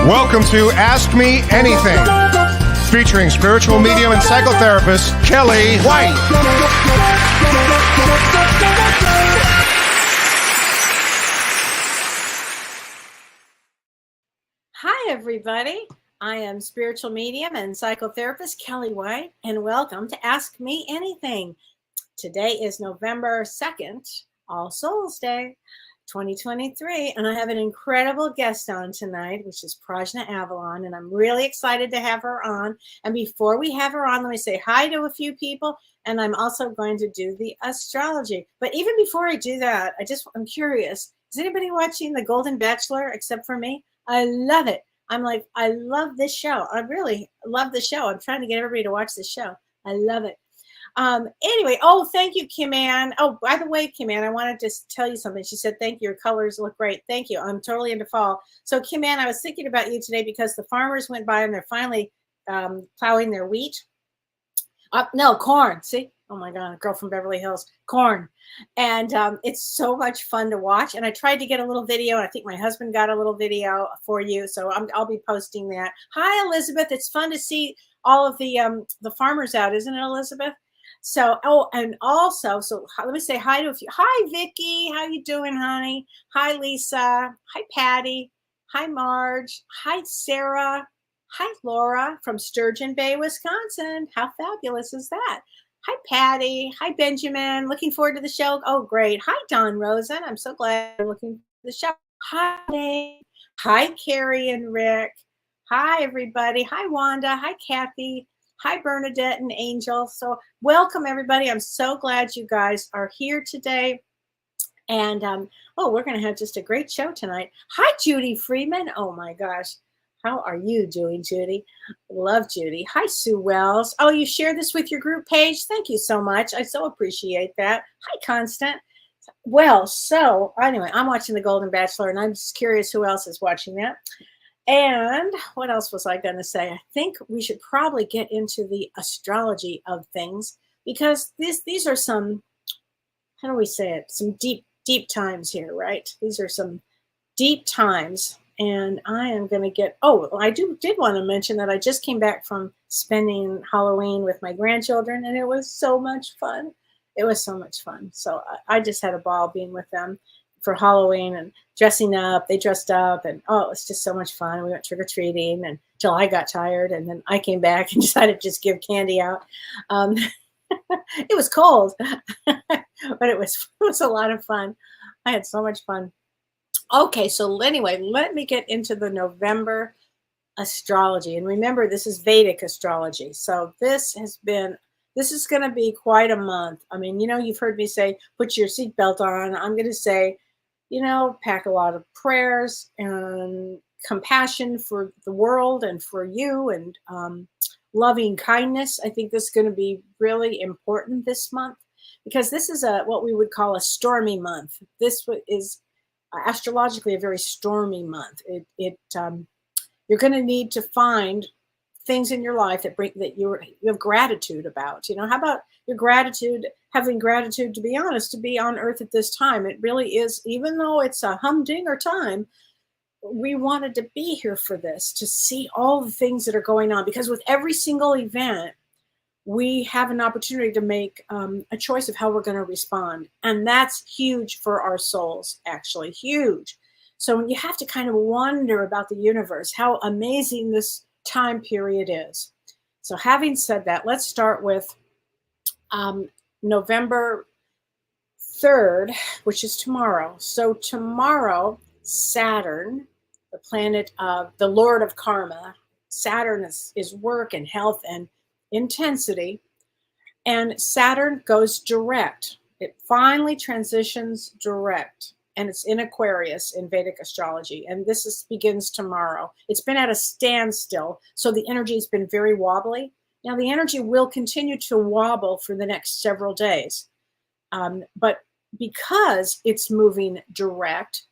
Welcome to Ask Me Anything, featuring spiritual medium and psychotherapist Kellee White. Hi, everybody. I am spiritual medium and psychotherapist Kellee White, and welcome to Ask Me Anything. Today is November 2nd, All Souls Day, 2023, and I have an incredible guest on tonight, which is Prajna Avalon, and I'm really excited to have her on. And before we have her on, let me say hi to a few people, and I'm also going to do the astrology. But even before I do that, I'm curious, is anybody watching The Golden Bachelor except for me? I love it. I love this show. I really love the show. I'm trying to get everybody to watch this show. I love it. Anyway, thank you, Kim Ann. Oh, by the way, Kim Ann, I wanted to tell you something. She said, thank you. Your colors look great. Thank you. I'm totally into fall. So, Kim Ann, I was thinking about you today because the farmers went by and they're finally plowing their wheat. No, corn. See? Oh, my God, a girl from Beverly Hills. Corn. And it's so much fun to watch. And I tried to get a little video. And I think my husband got a little video for you. So I'll be posting that. Hi, Elizabeth. It's fun to see all of the farmers out, isn't it, Elizabeth? So, and also, let me say hi to a few. Hi, Vicky. How you doing, honey? Hi, Lisa. Hi, Patty. Hi, Marge. Hi, Sarah. Hi, Laura from Sturgeon Bay, Wisconsin. How fabulous is that? Hi, Patty. Hi, Benjamin. Looking forward to the show. Oh, great. Hi, Don Rosen. I'm so glad you're looking for the show. Hi, Nate. Hi, Carrie and Rick. Hi, everybody. Hi, Wanda. Hi, Kathy. Hi, Bernadette and Angel. So welcome, everybody. I'm so glad you guys are here today. And, we're going to have just a great show tonight. Hi, Judy Freeman. Oh, my gosh. How are you doing, Judy? Love Judy. Hi, Sue Wells. Oh, you shared this with your group page? Thank you so much. I so appreciate that. Hi, Constant. Well, so anyway, I'm watching The Golden Bachelor, and I'm just curious who else is watching that. And what else was I going to say? I think we should probably get into the astrology of things because these are some, how do we say it? Some deep times here, right? These are some deep times. And I am going to get, I did want to mention that I just came back from spending Halloween with my grandchildren, and it was so much fun. It was so much fun. So I just had a ball being with them for Halloween and dressing up. They dressed up, and it was just so much fun. We went trick-or-treating until I got tired, and then I came back and decided to just give candy out. It was cold, but it was a lot of fun. I had so much fun. Okay, so anyway, let me get into the November astrology. And remember, this is Vedic astrology. So this is going to be quite a month. I mean, you've heard me say, put your seatbelt on. I'm going to say, pack a lot of prayers and compassion for the world and for you and loving kindness. I think this is going to be really important this month because this is what we would call a stormy month. This is astrologically a very stormy month. You're going to need to find things in your life that you have gratitude about. How about your gratitude, having gratitude, to be honest, to be on earth at this time? It really is, even though it's a humdinger time, we wanted to be here for this, to see all the things that are going on, because with every single event, we have an opportunity to make a choice of how we're going to respond. And that's huge for our souls, actually, huge. So you have to kind of wonder about the universe, how amazing this time period is. So having said that, let's start with November 3rd, which is tomorrow. So tomorrow, Saturn, the planet of the Lord of Karma, Saturn is work and health and intensity, and Saturn goes direct. It finally transitions direct, and it's in Aquarius in Vedic astrology, and begins tomorrow. It's been at a standstill, so the energy has been very wobbly. Now the energy will continue to wobble for the next several days, but because it's moving direct,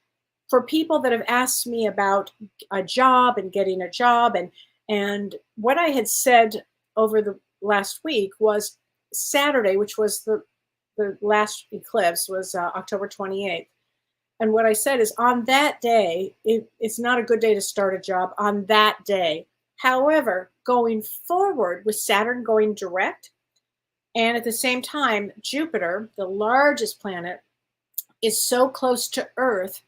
for people that have asked me about a job and getting a job, and what I had said over the last week was Saturday, which was the last eclipse, was October 28th. And what I said is on that day, it's not a good day to start a job on that day. However, going forward with Saturn going direct, and at the same time, Jupiter, the largest planet, is so close to Earth,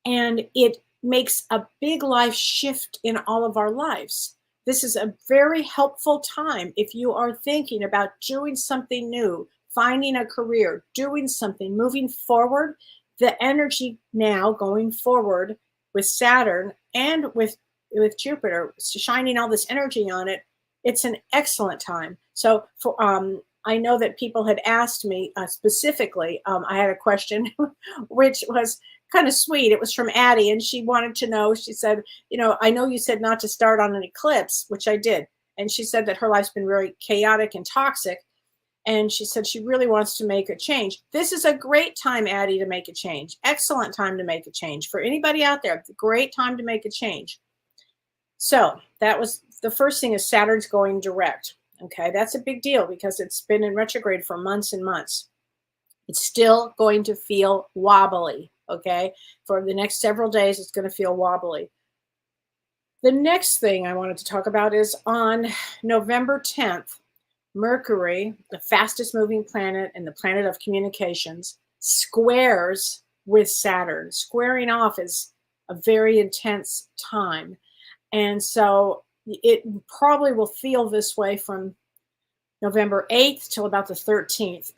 and it makes a big life shift in all of our lives. This is a very helpful time if you are thinking about doing something new, finding a career, doing something, moving forward. The energy now going forward with Saturn and with Jupiter shining all this energy on it, it's an excellent time. So for I know that people had asked me specifically. I had a question, which was kind of sweet. It was from Addie, and she wanted to know. She said, I know you said not to start on an eclipse, which I did. And she said that her life's been very chaotic and toxic. And she said she really wants to make a change. This is a great time, Addie, to make a change. Excellent time to make a change. For anybody out there, it's a great time to make a change. So that was the first thing, is Saturn's going direct. Okay, that's a big deal because it's been in retrograde for months and months. It's still going to feel wobbly. Okay, for the next several days, it's going to feel wobbly. The next thing I wanted to talk about is on November 10th, Mercury, the fastest moving planet and the planet of communications, squares with Saturn. Squaring off is a very intense time. And so it probably will feel this way from November 8th till about the 13th,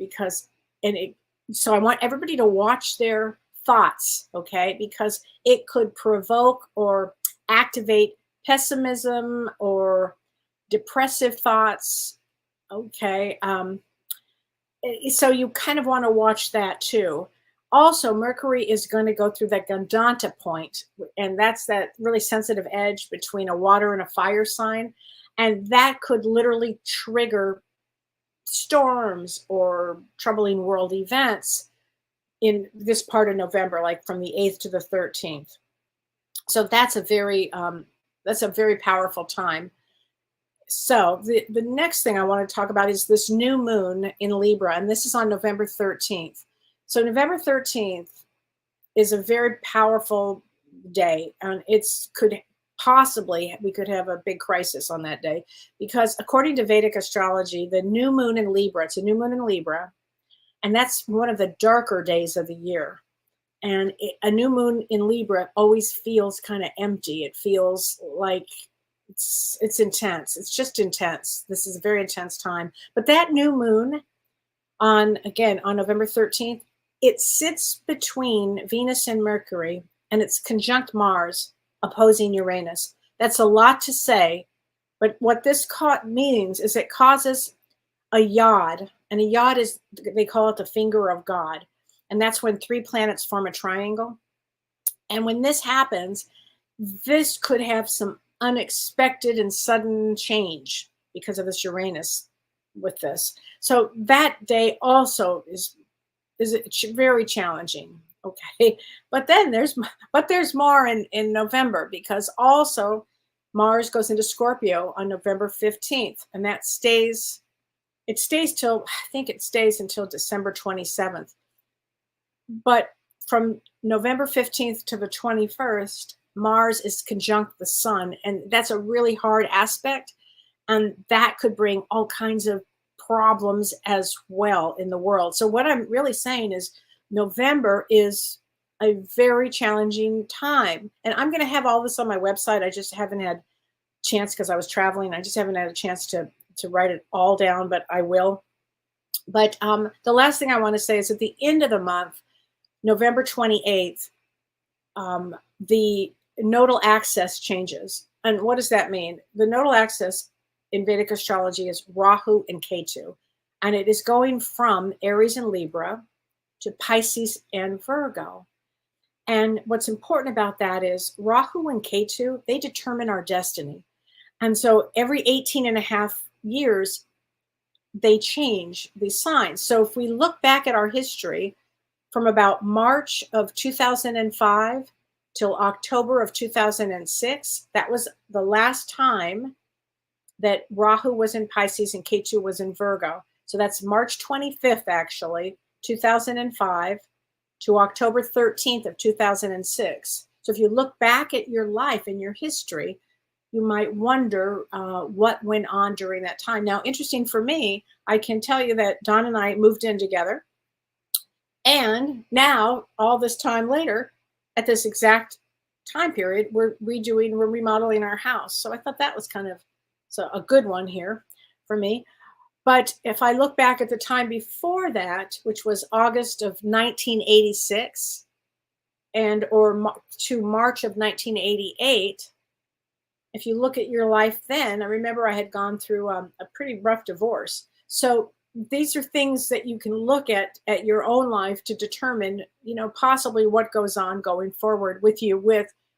so I want everybody to watch their thoughts, okay? Because it could provoke or activate pessimism or depressive thoughts, okay? So you kind of want to watch that too. Also, Mercury is going to go through that Gandanta point, and that's that really sensitive edge between a water and a fire sign, and that could literally trigger storms or troubling world events in this part of November, like from the 8th to the 13th. So that's a very powerful time. So the next thing I want to talk about is this new moon in Libra, and this is on November 13th. So November 13th is a very powerful day, and we could have a big crisis on that day, because according to Vedic astrology, the new moon in Libra, it's a new moon in Libra, and that's one of the darker days of the year. And a new moon in Libra always feels kind of empty. It feels like it's intense. It's just intense. This is a very intense time. But that new moon on November 13th, it sits between Venus and Mercury, and it's conjunct Mars, opposing Uranus. That's a lot to say, but what this means is it causes a yod, and a yod is, they call it the finger of God, and that's when three planets form a triangle. And when this happens, this could have some unexpected and sudden change because of this Uranus with this. So that day also is very challenging. Okay, but then there's more in November, because also Mars goes into Scorpio on November 15th, and it stays until December 27th. But from November 15th to the 21st, Mars is conjunct the sun, and that's a really hard aspect, and that could bring all kinds of problems as well in the world. So what I'm really saying is November is a very challenging time, and I'm going to have all this on my website. I just haven't had a chance because I was traveling. I just haven't had a chance to write it all down, but I will. But the last thing I want to say is at the end of the month, November 28th, the nodal axis changes. And what does that mean? The nodal axis in Vedic astrology is Rahu and Ketu, and it is going from Aries and Libra to Pisces and Virgo. And what's important about that is Rahu and Ketu, they determine our destiny. And so every 18 and a half years, they change the signs. So if we look back at our history from about March of 2005 till October of 2006, that was the last time that Rahu was in Pisces and Ketu was in Virgo. So that's March 25th, actually, 2005 to October 13th of 2006. So if you look back at your life and your history, you might wonder what went on during that time. Now, interesting for me, I can tell you that Don and I moved in together. And now, all this time later, at this exact time period, we're remodeling our house. So I thought that was kind of a good one here for me. But if I look back at the time before that, which was August of 1986 to March of 1988, if you look at your life then, I remember I had gone through a pretty rough divorce. So these are things that you can look at your own life to determine, possibly what goes on going forward with you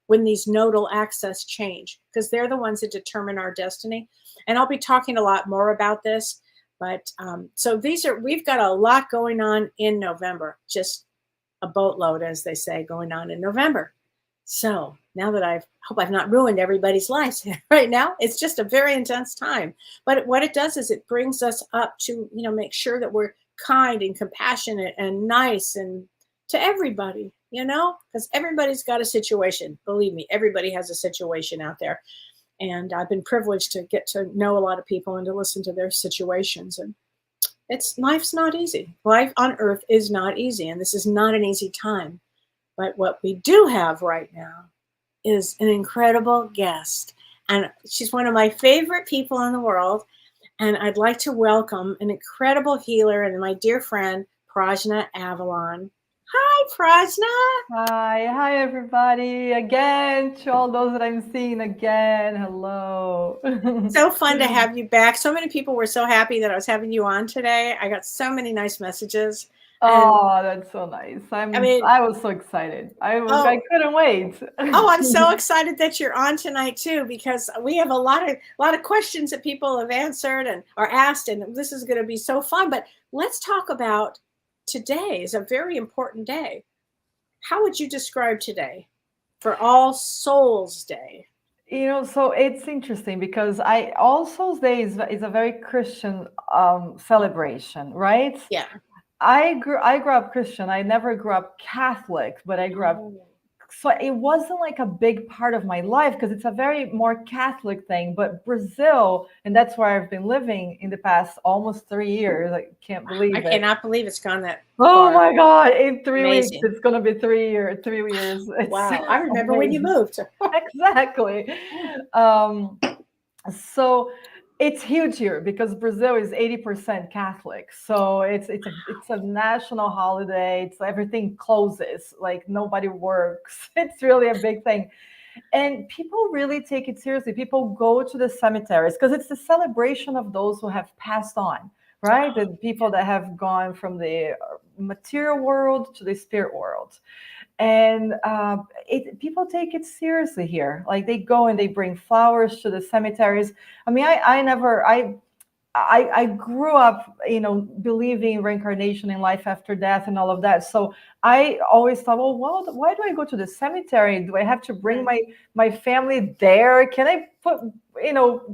when these nodal axes change, because they're the ones that determine our destiny. And I'll be talking a lot more about this. But so we've got a lot going on in November, just a boatload, as they say, going on in November. So now that I hope I've not ruined everybody's lives right now, it's just a very intense time. But what it does is it brings us up to, make sure that we're kind and compassionate and nice and to everybody, because everybody's got a situation. Believe me, everybody has a situation out there. And I've been privileged to get to know a lot of people and to listen to their situations. And life's not easy. Life on earth is not easy. And this is not an easy time. But what we do have right now is an incredible guest. And she's one of my favorite people in the world. And I'd like to welcome an incredible healer and my dear friend, Prajna Avalon. Hi, Prajna. Hi everybody. Again, to all those that I'm seeing again, hello. So fun to have you back. So many people were so happy that I was having you on today. I got so many nice messages. Oh, that's so nice. I was so excited. I couldn't wait. I'm so excited that you're on tonight too, because we have a lot of questions that people have answered and are asked, and this is going to be so fun. But let's talk about today. Is a very important day. How would you describe today for All Souls Day? So it's interesting because All Souls Day is a very Christian celebration, right? Yeah. I grew up Christian. I never grew up Catholic, but I grew up. So it wasn't like a big part of my life because it's a very more Catholic thing. But Brazil, and that's where I've been living in the past almost 3 years. I can't believe it. I cannot believe it's gone that far. Oh my God. In 3 Amazing. weeks, it's going to be 3 years. Wow. I remember when you moved. Exactly. So it's huge here because Brazil is 80% Catholic. So it's a national holiday. It's everything closes, like nobody works. It's really a big thing. And people really take it seriously. People go to the cemeteries because it's the celebration of those who have passed on, right? The people that have gone from the material world to the spirit world. And people take it seriously here. Like they go and they bring flowers to the cemeteries. I mean, I grew up, believing in reincarnation and life after death and all of that. So I always thought, well, why do I go to the cemetery? Do I have to bring my family there? Can I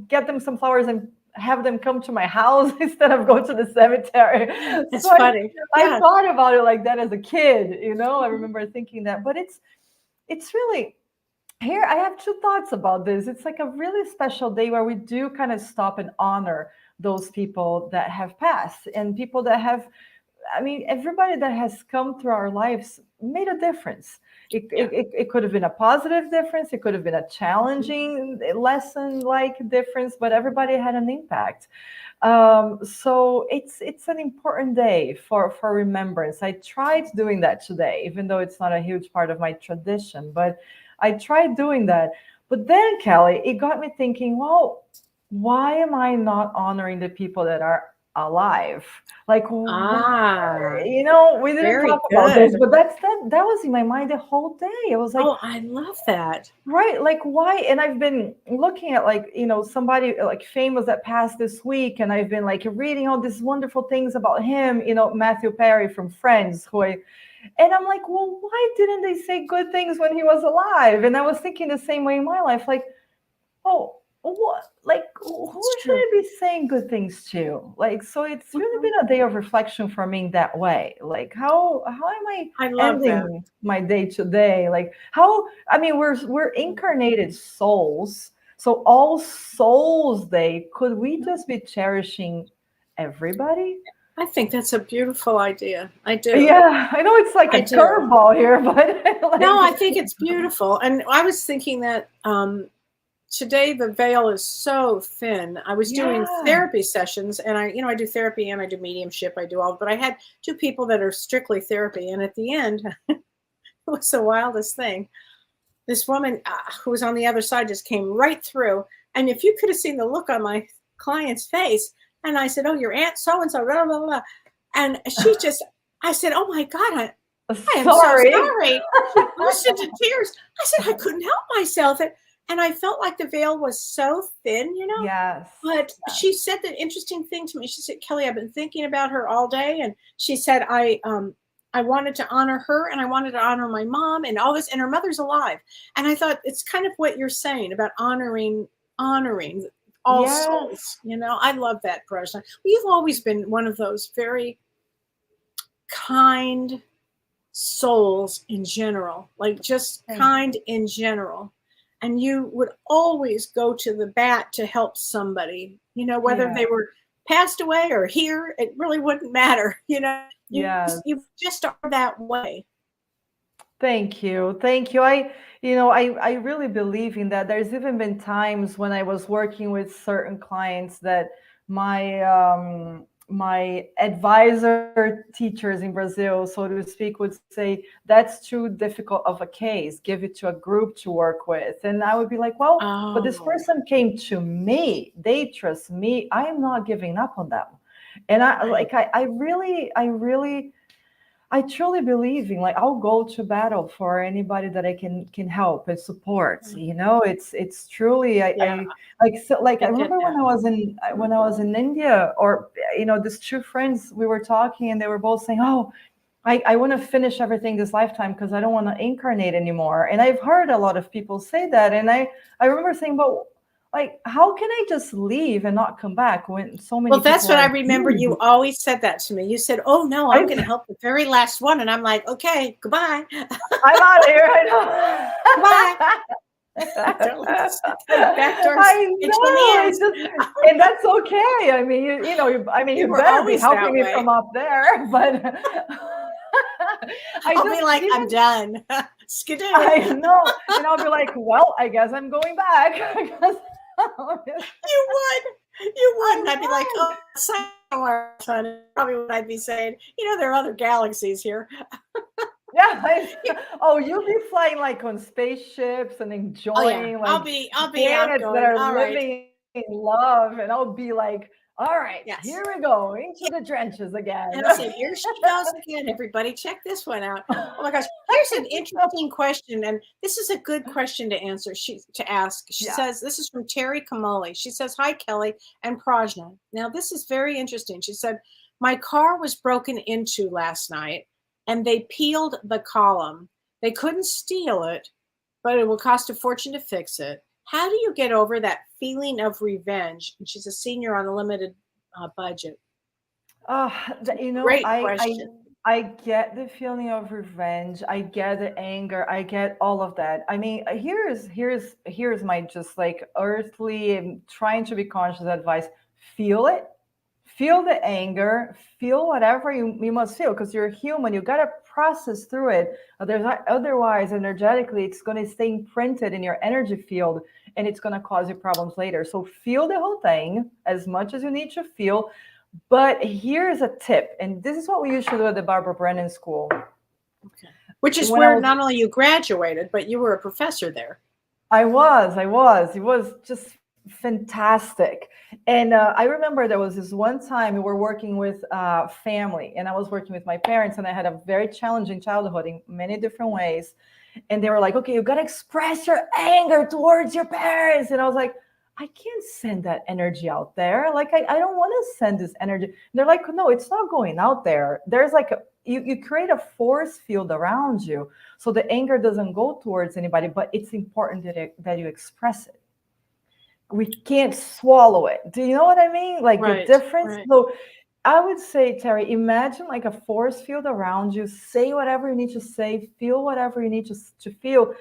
get them some flowers and have them come to my house instead of go to the cemetery? It's funny. I thought about it like that as a kid, I remember thinking that, but it's really here. I have two thoughts about this. It's like a really special day where we do kind of stop and honor those people that have passed and people that have, everybody that has come through our lives made a difference. It could have been a positive difference. It could have been a challenging lesson-like difference, but everybody had an impact. So it's an important day for remembrance. I tried doing that today, even though it's not a huge part of my tradition, but I tried doing that. But then, Kellee, it got me thinking, well, why am I not honoring the people that are alive? Like, we didn't talk about this, but that was in my mind the whole day. I was like, oh, I love that. Right. Like, why? And I've been looking at somebody like famous that passed this week. And I've been like reading all these wonderful things about him, Matthew Perry from Friends, and I'm like, well, why didn't they say good things when he was alive? And I was thinking the same way in my life, like, oh, what, like, who It's should true. I be saying good things to? Like, so it's really been a day of reflection for me in that way. Like, how am I I love that. ending my day today? Like, how, I mean, we're incarnated souls. So All Souls Day, could we just be cherishing everybody? I think that's a beautiful idea. I do. Yeah, I know it's like I a do. curveball here, but No, I like, think it's beautiful. And I was thinking that today the veil is so thin. I was doing yeah, therapy sessions, and I do therapy and I do mediumship. I do all, but I had two people that are strictly therapy. And at the end, it was the wildest thing. This woman who was on the other side just came right through. And if you could have seen the look on my client's face, and I said, "Oh, your aunt so and so, blah blah blah," and she just, I said, "Oh my God, I am so sorry. sorry." She burst into tears. I said, "I couldn't help myself," and I felt like the veil was so thin, Yes. But she said the interesting thing to me. She said, "Kellee, I've been thinking about her all day," and she said, I wanted to honor her, and I wanted to honor my mom, and all this, and her mother's alive." And I thought it's kind of what you're saying about honoring all Yes. souls. I love that, Prajna. You've always been one of those very kind souls in general, like just Thank kind in general. And you would always go to the bat to help somebody, whether Yeah. they were passed away or here, it really wouldn't matter. Yes. You just are that way. Thank you. Thank you. I really believe in that. There's even been times when I was working with certain clients that my advisor teachers in Brazil, so to speak, would say, that's too difficult of a case. Give it to a group to work with. And I would be like, well, but this Oh, person came to me. They trust me. I am not giving up on them. And right. I truly believe in, like, I'll go to battle for anybody that I can help and support. It's truly Yeah, I I get remember that. when I was in India, or these two friends, we were talking and they were both saying, "Oh, I want to finish everything this lifetime because I don't want to incarnate anymore." And I've heard a lot of people say that, and I remember saying, "But like, how can I just leave and not come back when so many Well, that's people what I are remember. doing You this?" always said that to me. You said, "Oh no, I'm going to I, help the very last one," and I'm like, "Okay, goodbye, I'm out of here. goodbye." I Don't let the back door I hit you in the know. ass. And that's okay. I mean, you You were better be always helping that me way. from up there. But I I'll be just like, even "I'm done." Skidoo. I know, and I'll be like, well, I guess I'm going back. Because You would. You would. And I'd be like, I "Oh, somewhere, son." Probably what I'd be saying. There are other galaxies here. yeah. Oh, you'll be flying like on spaceships and Oh yeah, enjoying I'll like be out planets that going, are "All right, living in love, and I'll be like, all right, yes." here we go into the trenches again. And I'll say, "Here she goes again. Everybody, check this one out." Oh my gosh, here's an interesting question, and this is a good question to answer. To ask. She Yeah. says, "This is from Terry Kamali." She says, "Hi, Kellee and Prajna. Now, this is very interesting." She said, "My car was broken into last night, and they peeled the column. They couldn't steal it, but it will cost a fortune to fix it. How do you get over that feeling of revenge?" And she's a senior on a limited budget. Uh, It's a you know, great I, I question. I get the feeling of revenge. I get the anger. I get all of that. I mean, here's my just like earthly trying to be conscious advice. Feel it. Feel the anger. Feel whatever you must feel because you're human. You gotta process through it. Otherwise, energetically, it's gonna stay imprinted in your energy field and it's gonna cause you problems later. So feel the whole thing as much as you need to feel. But here's a tip, and this is what we used to do at the Barbara Brennan School. Okay. Which is When I where was, not only you graduated, but you were a professor there. I was. It was just fantastic. And I remember there was this one time we were working with family, and I was working with my parents, and I had a very challenging childhood in many different ways. And they were like, "Okay, you got to express your anger towards your parents," and I was like, I can't send that energy out there. Like, I don't want to send this energy. And they're like, no, it's not going out there. There's like you create a force field around you. So the anger doesn't go towards anybody, but it's important that you express it. we can't swallow it. Do you know what I mean? Like the Right, difference. right. So I would say, Terry, imagine like a force field around you. Say whatever you need to say, feel whatever you need to feel,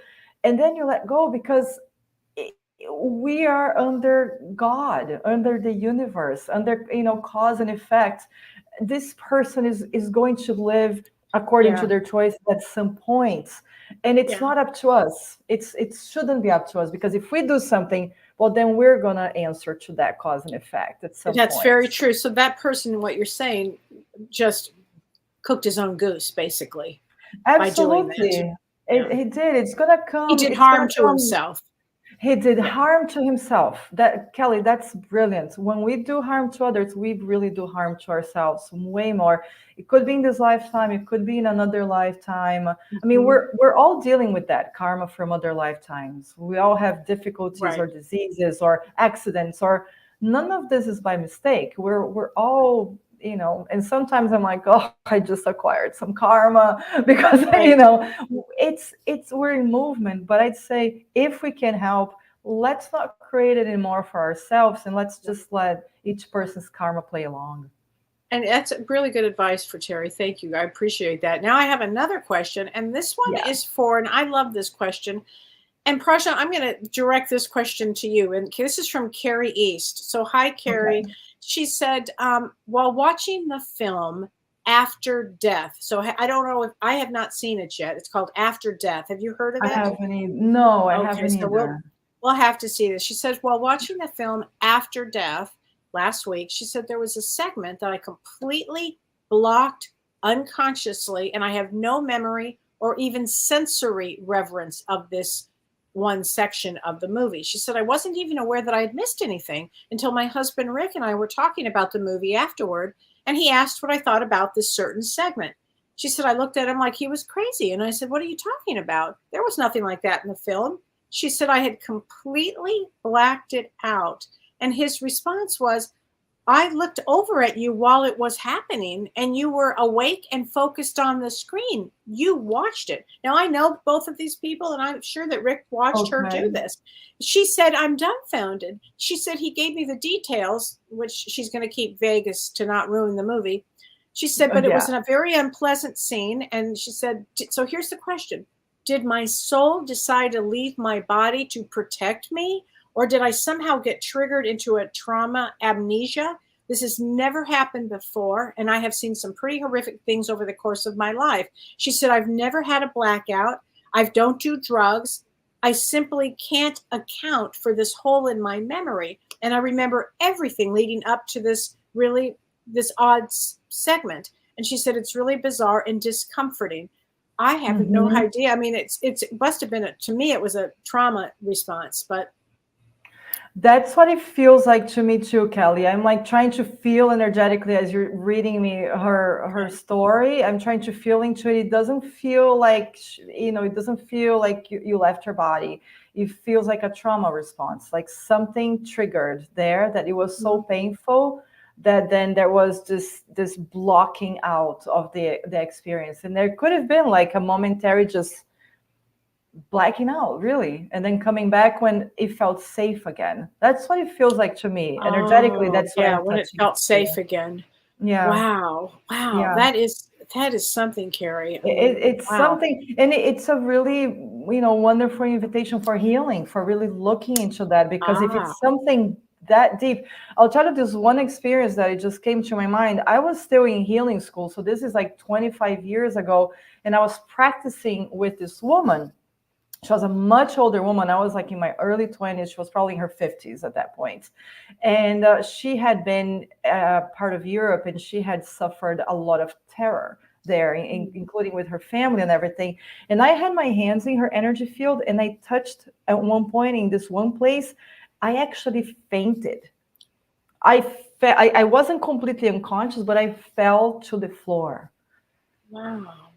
and then you let go, because we are under God, under the universe, under, cause and effect. This person is going to live according to Yeah, their choice at some point, and it's yeah. not up to us. It shouldn't be up to us, because if we do something, well, then we're gonna answer to that cause and effect at some That's point. very true. So that person, what you're saying, just cooked his own goose, basically, by doing that. Absolutely. Yeah. He did. It's gonna He come. did It's gonna harm to come. himself. He did Yeah. harm to himself. That, Kelly, that's brilliant. When we do harm to others, we really do harm to ourselves way more. It could be in this lifetime, it could be in another lifetime. I mean, Mhm. we're all dealing with that karma from other lifetimes. We all have difficulties Right. or diseases or accidents, or none of this is by mistake. We're all, and sometimes I'm like, oh, I just acquired some karma because Right. it's we're in movement. But I'd say, if we can help, let's not create it anymore for ourselves, and let's just let each person's karma play along. And that's really good advice for Terry. Thank you. I appreciate that. Now I have another question, and this one Yeah. is for, and I love this question. And Prashant, I'm going to direct this question to you. And this is from Carrie East. So, hi, Carrie. Okay. She said, while watching the film After Death, so I don't know if I have not seen it yet. It's called After Death. Have you heard of I it? haven't no, I Okay, haven't so we'll either. we'll have to see this. She says, while watching the film After Death last week, she said there was a segment that I completely blocked unconsciously, and I have no memory or even sensory reverence of this one section of the movie. She said I wasn't even aware that I had missed anything until my husband Rick and I were talking about the movie afterward, and he asked what I thought about this certain segment. She said I looked at him like he was crazy, and I said, "What are you talking about? There was nothing like that in the film." She said I had completely blacked it out. And his response was, I looked over at you while it was happening and you were awake and focused on the screen. You watched it. Now, I know both of these people, and I'm sure that Rick watched her do Okay. this. She said, I'm dumbfounded. She said he gave me the details, which she's going to keep vague as to not ruin the movie. She said, but it Yeah. was a very unpleasant scene. And she said, so here's the question. Did my soul decide to leave my body to protect me? Or did I somehow get triggered into a trauma amnesia? This has never happened before, and I have seen some pretty horrific things over the course of my life. She said, I've never had a blackout. I don't do drugs. I simply can't account for this hole in my memory. And I remember everything leading up to this odd segment. And she said, it's really bizarre and discomforting. I have no Mhm. idea. I mean, it must have been, to me, it was a trauma response, but That's what it feels like to me too, Kelly. I'm like trying to feel energetically as you're reading me her okay. story. I'm trying to feel into it. It doesn't feel like, it doesn't feel like you left her body. It feels like a trauma response, like something triggered there, that it was so Mhm. painful that then there was this blocking out of the experience. And there could have been like a momentary just blacking out, really, and then coming back when it felt safe again. That's what it feels like to me energetically. Oh, That's what yeah, I'm when it touching felt here. safe again. Yeah. Wow. Wow. Yeah. That is something, Carrie. I it, mean, it's wow. something, and it's a really, wonderful invitation for healing, for really looking into that, because if Ah, it's something that deep, I'll tell you this one experience that it just came to my mind. I was still in healing school, so this is like 25 years ago, and I was practicing with this woman. She was a much older woman. I was like in my early 20s. She was probably in her 50s at that point. And she had been part of Europe, and she had suffered a lot of terror there, including with her family and everything. And I had my hands in her energy field, and I touched at one point in this one place. I actually fainted. I wasn't completely unconscious, but I fell to the floor. wow.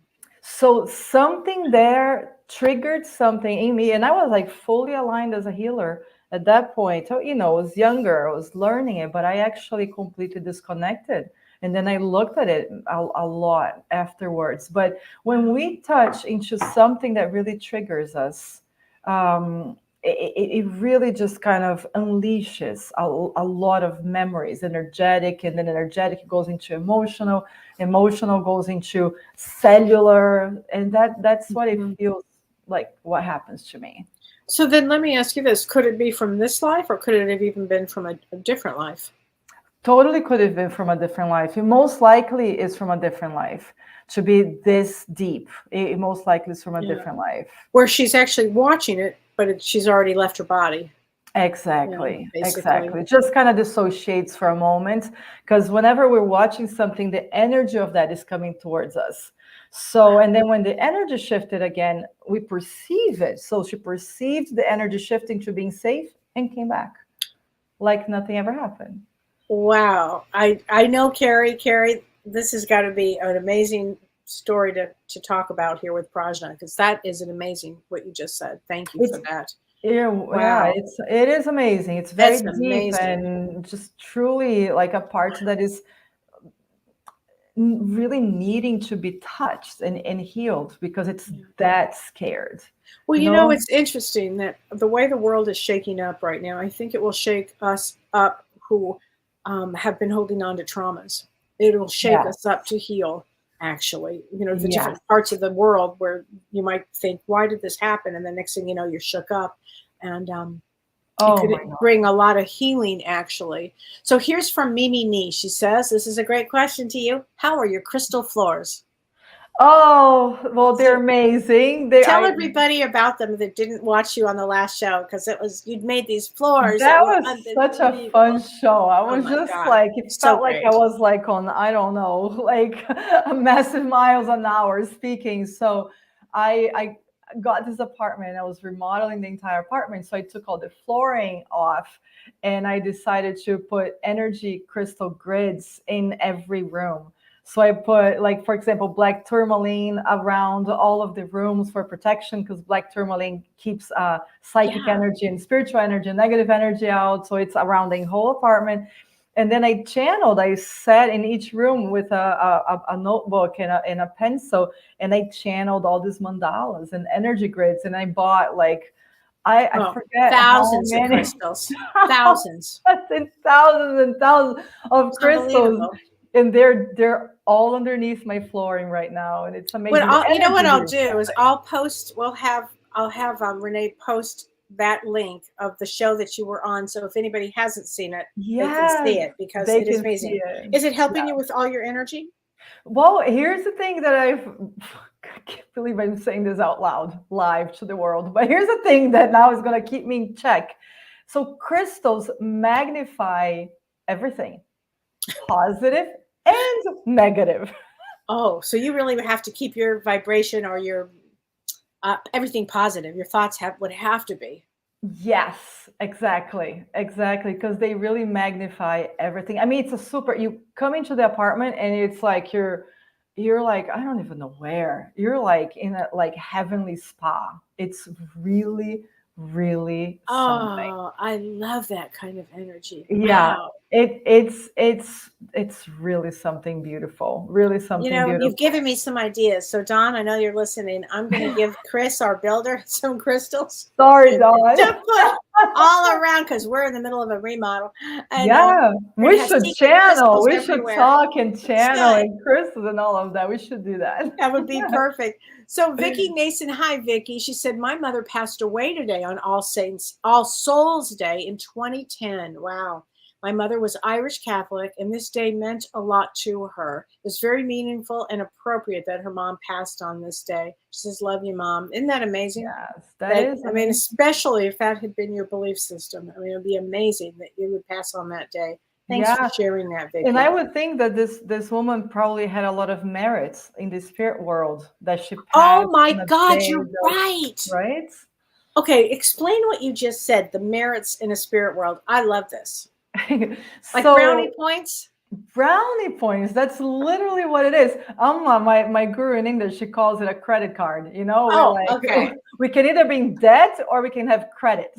So something there triggered something in me, and I was like fully aligned as a healer at that point. So, I was younger, I was learning it, but I actually completely disconnected. And then I looked at it a lot afterwards. But when we touch into something that really triggers us, um, it really just kind of unleashes a lot of memories, energetic, and then energetic goes into emotional, emotional goes into cellular, and that's what it feels like, what happens to me. So then let me ask you this. Could it be from this life, or could it have even been from a different life? Totally could have been from a different life. It most likely is from a different life. To be this deep, it most likely is from a different life. Where she's actually watching it, but she's already left her body. Exactly, Yeah, exactly. Just kind of dissociates for a moment, because whenever we're watching something, the energy of that is coming towards us. So, and then when the energy shifted again, we perceive it. So she perceived the energy shifting to being safe and came back like nothing ever happened. Wow. I know, Carrie, this has got to be an amazing story to talk about here with Prajna, because that is an amazing what you just said. Thank you for that. Yeah, Wow. it is amazing. It's very That's deep amazing. and just truly like a part that is really needing to be touched and healed, because it's that scared. Well, you know, it's interesting that the way the world is shaking up right now, I think it will shake us up who have been holding on to traumas. It will shake us up to heal, actually. You know, the different parts of the world where you might think, why did this happen? And the next thing you know, you're shook up. And it could bring a lot of healing, actually. So here's from Mimi Nee. She says, this is a great question to you. How are your crystal floors? Oh, well, they're amazing. Tell everybody about them that didn't watch you on the last show, because you'd made these floors. That was such a fun show. I was just like, it felt like I was like on, I don't know, like a massive miles an hour speaking. So I got this apartment. I was remodeling the entire apartment. So I took all the flooring off and I decided to put energy crystal grids in every room. So I put, like, for example, black tourmaline around all of the rooms for protection, because black tourmaline keeps psychic energy and spiritual energy and negative energy out. So it's around the whole apartment. And then I sat in each room with a notebook and a pencil, and I channeled all these mandalas and energy grids. And I bought I forget thousands how many of crystals, thousands and thousands of crystals. And they're all underneath my flooring right now, and it's amazing. You know what I'll do is I'll have Renee post that link of the show that you were on. So if anybody hasn't seen it, they can see it, because it is amazing. Is it helping you with all your energy? Well, here's the thing that I can't believe I'm saying this out loud live to the world, but here's the thing that now is going to keep me in check. So crystals magnify everything, positive and negative. Oh, so you really would have to keep your vibration or your everything positive. Your thoughts would have to be. Yes, exactly, because they really magnify everything. I mean, it's a super. You come into the apartment and it's like you're like, I don't even know where. You're like in a heavenly spa. It's really something. Oh, I love that kind of energy. Yeah. Wow. It's really something beautiful. Really something beautiful. You've given me some ideas. So Don, I know you're listening. I'm going to give Chris, our builder, some crystals. Sorry, Don. To put all around, because we're in the middle of a remodel. And, we should channel. We should talk and channel and crystals and all of that. We should do that. That would be perfect. So Vicky Nason, hi Vicky. She said, my mother passed away today on All Souls Day in 2010. Wow. My mother was Irish Catholic, and this day meant a lot to her. It was very meaningful and appropriate that her mom passed on this day. She says, love you, Mom. Isn't that amazing? Yes, that is. I mean, especially if that had been your belief system. I mean, it would be amazing that you would pass on that day. Thanks for sharing that, Vicky. And I would think that this woman probably had a lot of merits in the spirit world that she passed. Oh my God, you're right. Right? Okay, explain what you just said, the merits in a spirit world. I love this. Like brownie points? Brownie points. That's literally what it is. My guru in English, she calls it a credit card. You know, okay. We can either be in debt or we can have credit.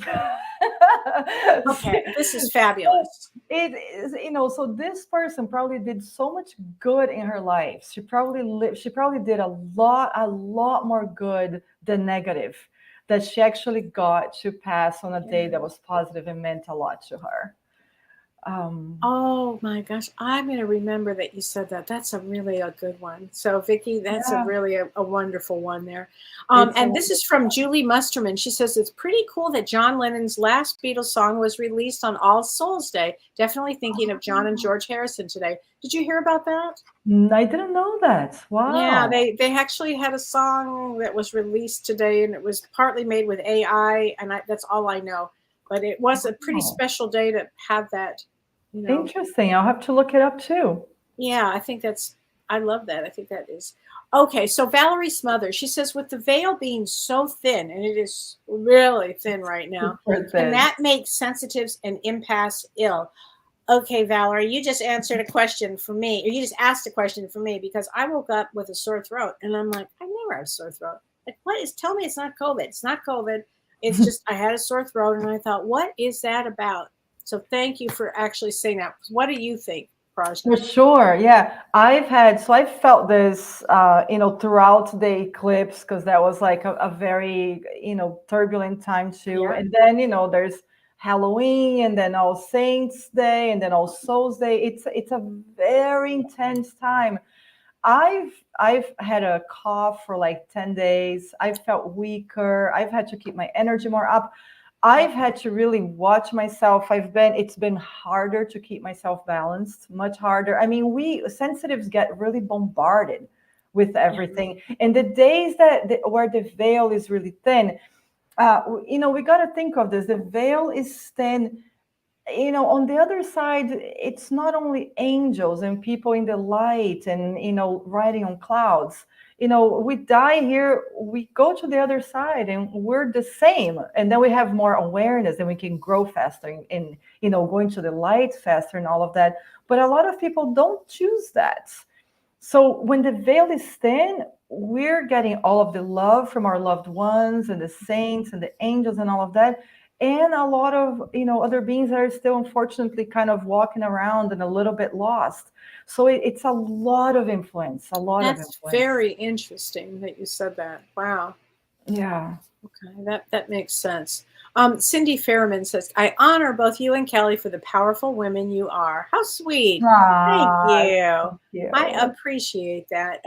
Okay, this is fabulous. It is, so this person probably did so much good in her life. She probably did a lot more good than negative. that she actually got to pass on a day that was positive and meant a lot to her. Oh my gosh, I'm going to remember that you said that. That's a really a good one. So Vicky, that's a Yeah, really a wonderful one there. it's a And this is from Julie Musterman. She says it's pretty cool that John Lennon's last Beatles song was released on All Souls Day. Definitely thinking of John and George Harrison today. Did you hear about that? I didn't know that. Yeah, Wow. they actually had a song that was released today, and it was partly made with AI, and that's all I know. But it was a pretty Wow. special day to have that, you know. Interesting. I'll have to look it up too. Yeah, I love that. I think that is okay. So Valerie Smother, she says, with the veil being so thin, and it is really thin right now, Super and thin. that makes sensitives and empaths ill. Okay, Valerie, you just answered a question for me, or you just asked a question for me because I woke up with a sore throat, and I'm like, I never have a sore throat. Like, what is? Tell me it's not COVID. It's not COVID. It's just I had a sore throat, and I thought, what is that about? So thank you for actually saying that. What do you think, For Prajna? sure. Yeah. I felt this, throughout the eclipse, because that was like a very, turbulent time too. Yeah. And then, there's Halloween and then All Saints Day and then All Souls Day. It's a very intense time. I've had a cough for like 10 days. I've felt weaker. I've had to keep my energy more up. I've had to really watch myself. It's been harder to keep myself balanced, much harder. I mean, we sensitives get really bombarded with Yeah. everything. And the days where the veil is really thin, we got to think of this. The veil is thin. On the other side, it's not only angels and people in the light and riding on clouds. We die here, we go to the other side and we're the same, and then we have more awareness and we can grow faster and going to the light faster and all of that. But a lot of people don't choose that. So when the veil is thin, we're getting all of the love from our loved ones and the saints and the angels and all of that. And a lot of other beings that are still unfortunately kind of walking around and a little bit lost. So it's a lot of influence, a lot of That's influence. very interesting that you said that. Wow. Yeah. Okay, that makes sense. Cindy Fairman says, "I honor both you and Kelly for the powerful women you are." How sweet! Thank Ah, you. thank I you. appreciate that.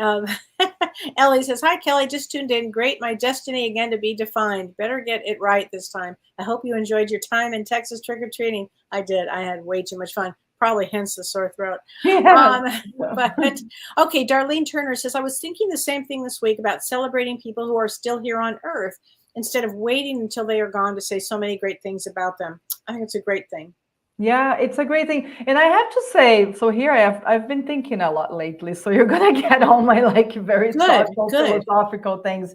Ellie says, "Hi Kelly, just tuned in. Great, my destiny again to be defined. Better get it right this time. I hope you enjoyed your time in Texas trick or treating." I did. I had way too much fun. Probably hence the sore throat. Yeah. Um, but okay, Darlene Turner says, "I was thinking the same thing this week about celebrating people who are still here on Earth instead of waiting until they are gone to say so many great things about them." I think it's a great thing. Yeah, it's a great thing. And I have to say, so here I've been thinking a lot lately. So you're gonna get all my like very Good, thoughtful good. philosophical things.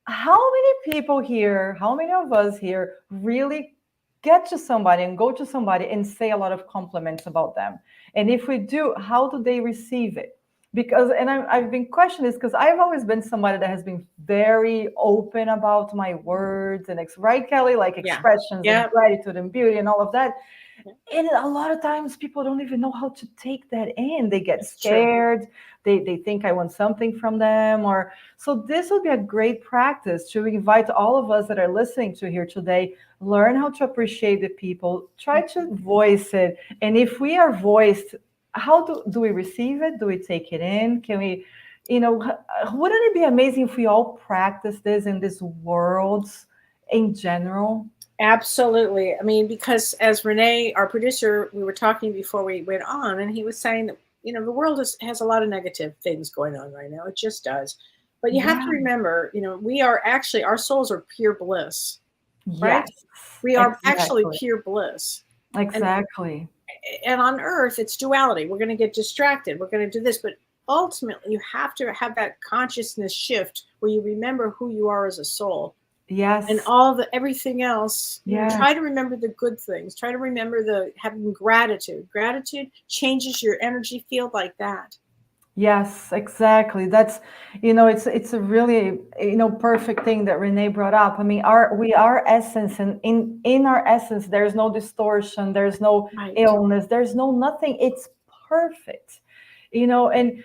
How many people here, how many of us here really get to somebody and go to somebody and say a lot of compliments about them? And if we do, how do they receive it? Because, and I've been questioning this because I've always been somebody that has been very open about my words and, right, Kelly, like Yeah. expressions and Yeah. gratitude and beauty and all of that. Yeah. And a lot of times people don't even know how to take that in. They get It's true. scared. They think I want something from them. Or so this would be a great practice to invite all of us that are listening to here today, learn how to appreciate the people, try to voice it. And if we are voiced, how do we receive it? Do we take it in? Can we, wouldn't it be amazing if we all practice this in this world in general? Absolutely. I mean, because as Renee, our producer, we were talking before we went on, and he was saying that, the world has a lot of negative things going on right now. It just does. But you have to Yeah. remember, we are actually, our souls are pure bliss, right? Yes, We are actually exactly. pure bliss. And Exactly. on earth, it's duality. We're going to get distracted. We're going to do this. But ultimately, you have to have that consciousness shift where you remember who you are as a soul. And Yes. everything else, Yes. try to remember the good things. Try to remember having gratitude. Gratitude changes your energy field like that. Yes, exactly. That's, it's a really, perfect thing that Renee brought up. I mean, we are essence, and in our essence, there's no distortion, there's no Right. illness, there's no nothing. It's perfect. And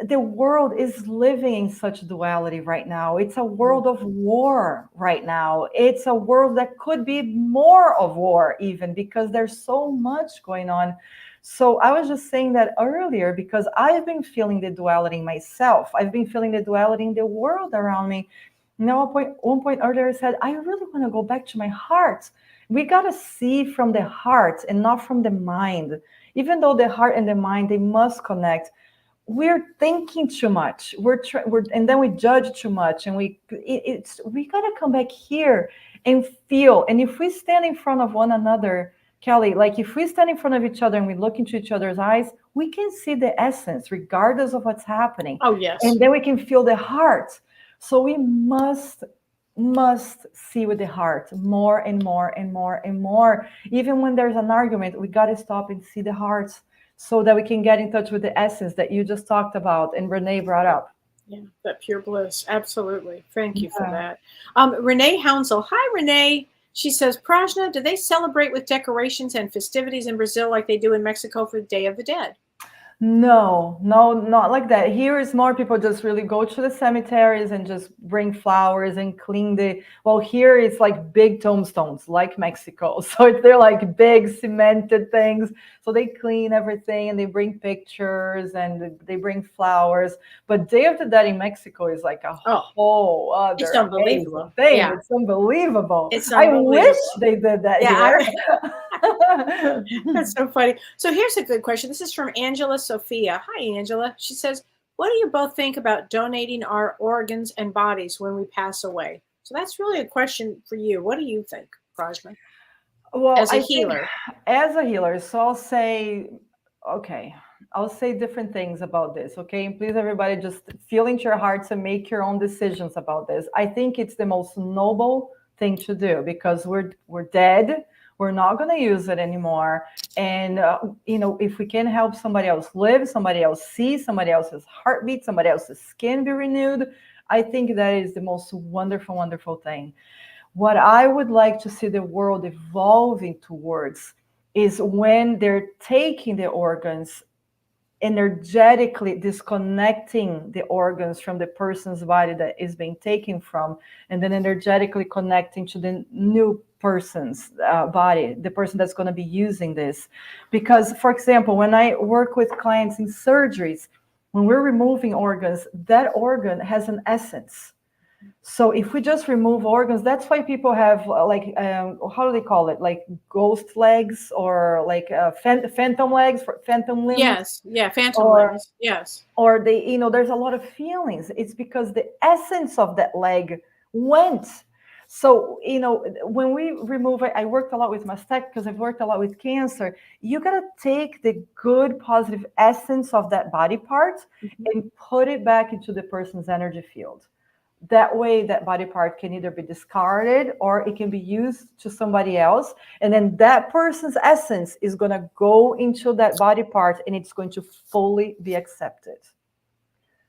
the world is living in such duality right now. It's a world of war right now. It's a world that could be more of war even, because there's so much going on. So I was just saying that earlier because I've been feeling the duality myself. I've been feeling the duality in the world around me. One point earlier I said, I really want to go back to my heart. We got to see from the heart and not from the mind. Even though the heart and the mind, they must connect, we're thinking too much. And then we judge too much, and we gotta come back here and feel. And if we stand in front of one another, Kellee, like if we stand in front of each other and we look into each other's eyes, we can see the essence regardless of what's happening. Oh, yes. And then we can feel the heart. So we must see with the heart more and more and more and more. Even when there's an argument, we got to stop and see the heart, so that we can get in touch with the essence that you just talked about and Renee brought up. Yeah, that pure bliss. Absolutely. Thank you for that. Renee Hounsel. Hi, Renee. She says, Prajna, do they celebrate with decorations and festivities in Brazil like they do in Mexico for the Day of the Dead? No, not like that. Here is more people just really go to the cemeteries and just bring flowers and clean here it's like big tombstones like Mexico. So they're like big cemented things. So they clean everything and they bring pictures and they bring flowers. But Day of the Dead in Mexico is like a whole other it's unbelievable thing. Yeah. It's unbelievable. It's unbelievable. I wish they did that here. That's so funny. So here's a good question. This is from Angela Sophia. Hi, Angela. She says, what do you both think about donating our organs and bodies when we pass away? So that's really a question for you. What do you think, Prajna? Well, as a healer. So I'll say different things about this. Okay. And please, everybody, just feel into your hearts and make your own decisions about this. I think it's the most noble thing to do because we're dead. We're not going to use it anymore. And, if we can help somebody else live, somebody else see, somebody else's heartbeat, somebody else's skin be renewed, I think that is the most wonderful, wonderful thing. What I would like to see the world evolving towards is when they're taking the organs, energetically disconnecting the organs from the person's body that is being taken from, and then energetically connecting to the new person's body, the person that's going to be using this. Because, for example, when I work with clients in surgeries, when we're removing organs, that organ has an essence. So if we just remove organs, that's why people have how do they call it? Like ghost legs or like phantom legs, phantom limbs. Yes. Yeah. Phantom limbs. Yes. Or they, there's a lot of feelings. It's because the essence of that leg went. So, when we remove it, I worked a lot with mastect because I've worked a lot with cancer. You got to take the good, positive essence of that body part and put it back into the person's energy field. That way, that body part can either be discarded or it can be used to somebody else. And then that person's essence is going to go into that body part and it's going to fully be accepted.